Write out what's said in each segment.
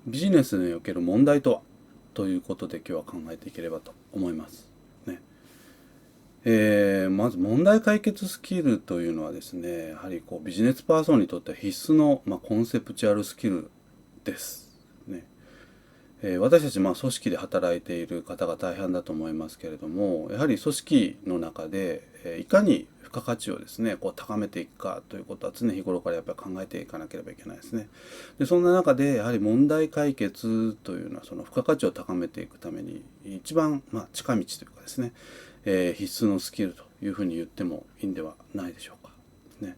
ビジネスにおける問題とはということで今日は考えていければと思います。ね。まず問題解決スキルというのはですね、やはりビジネスパーソンにとっては必須の、コンセプチュアルスキルです。ね。私たち組織で働いている方が大半だと思いますけれども、やはり組織の中でいかに付加価値をですね高めていくかということは常日頃からやっぱり考えていかなければいけないですね。でそんな中でやはり問題解決というのはその付加価値を高めていくために一番近道というかですね、必須のスキルというふうに言ってもいいんではないでしょうか。ね。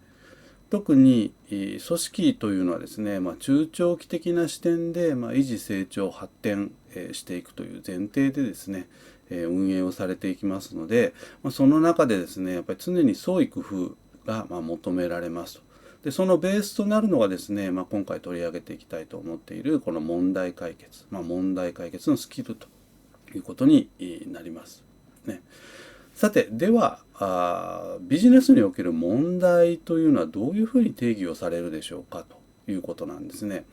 特に組織というのはですね、中長期的な視点で、維持成長発展していくという前提でですね、運営をされていきますので、その中でですねやっぱり常に創意工夫が求められますと。でそのベースとなるのがですね、今回取り上げていきたいと思っているこの問題解決、問題解決のスキルということになります。ね。さて、ではビジネスにおける問題というのはどういうふうに定義をされるでしょうかということなんですね。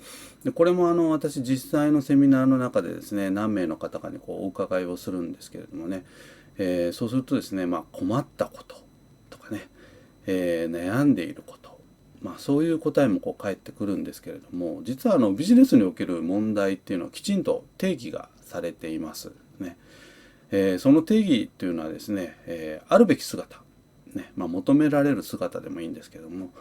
でこれも私実際のセミナーの中でですね何名の方かにお伺いをするんですけれどもね、そうするとですね、困ったこととかね、悩んでいること、そういう答えも返ってくるんですけれども、実はビジネスにおける問題っていうのはきちんと定義がされていますね。その定義というのはですね、あるべき姿、ね、求められる姿でもいいんですけども、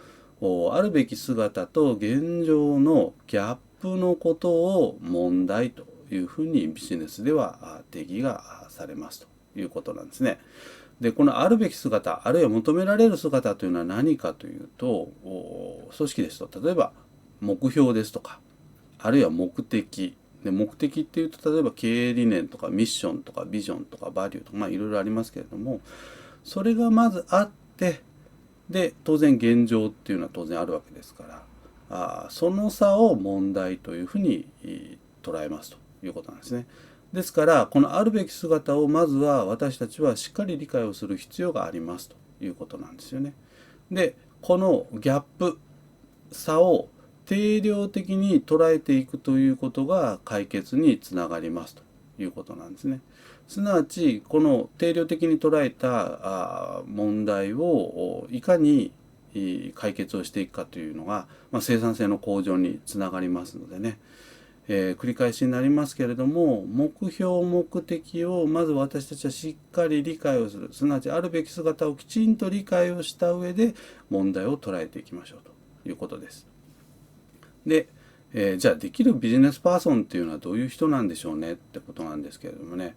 あるべき姿と現状のギャップのことを問題というふうにビジネスでは定義がされますということなんですね。でこのあるべき姿あるいは求められる姿というのは何かというと、組織ですと例えば目標ですとか、あるいは目的で、目的っていうと例えば経営理念とかミッションとかビジョンとかバリューとかいろいろありますけれども、それがまずあって、で当然現状っていうのは当然あるわけですから、その差を問題というふうに捉えますということなんですね。ですからこのあるべき姿をまずは私たちはしっかり理解をする必要がありますということなんですよね。でこのギャップ差を定量的に捉えていくということが解決につながりますということなんですね。すなわちこの定量的に捉えた問題をいかに解決をしていくかというのが、生産性の向上につながりますのでね、繰り返しになりますけれども、目標目的をまず私たちはしっかり理解をする、すなわちあるべき姿をきちんと理解をした上で問題を捉えていきましょうということです。で、じゃあできるビジネスパーソンっていうのはどういう人なんでしょうねってことなんですけれどもね、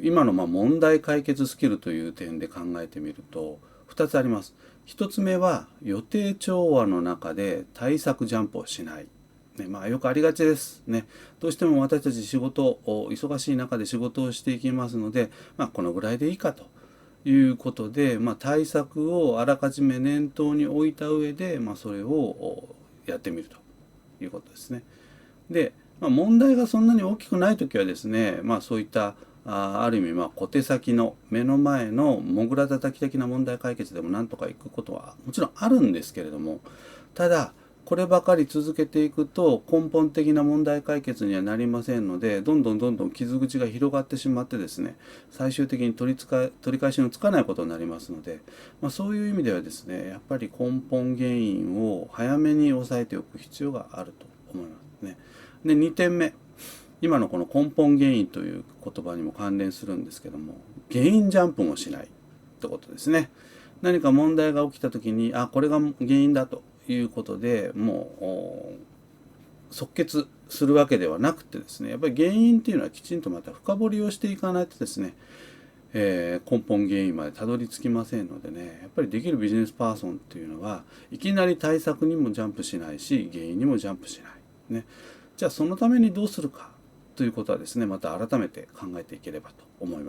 今の問題解決スキルという点で考えてみると2つあります。1つ目は予定調和の中で対策ジャンプをしない。ね、よくありがちですね。どうしても私たち仕事を忙しい中で仕事をしていきますので、このぐらいでいいかということで、対策をあらかじめ念頭に置いた上で、それをやってみるということですね。で、問題がそんなに大きくない時はですね、そういったある意味小手先の目の前のもぐら叩き的な問題解決でもなんとかいくことはもちろんあるんですけれども、ただこればかり続けていくと根本的な問題解決にはなりませんので、どんどん傷口が広がってしまってですね、最終的に取り返しのつかないことになりますので、そういう意味ではですねやっぱり根本原因を早めに抑えておく必要があると思いますね。で2点目、今のこの根本原因という言葉にも関連するんですけども、原因ジャンプもしないってことですね。何か問題が起きた時にこれが原因だということでもう即決するわけではなくてですね、やっぱり原因っていうのはきちんとまた深掘りをしていかないとですね、根本原因までたどり着きませんのでね、やっぱりできるビジネスパーソンっていうのはいきなり対策にもジャンプしないし原因にもジャンプしないね。じゃあそのためにどうするかということはですね、また改めて考えていければと思います。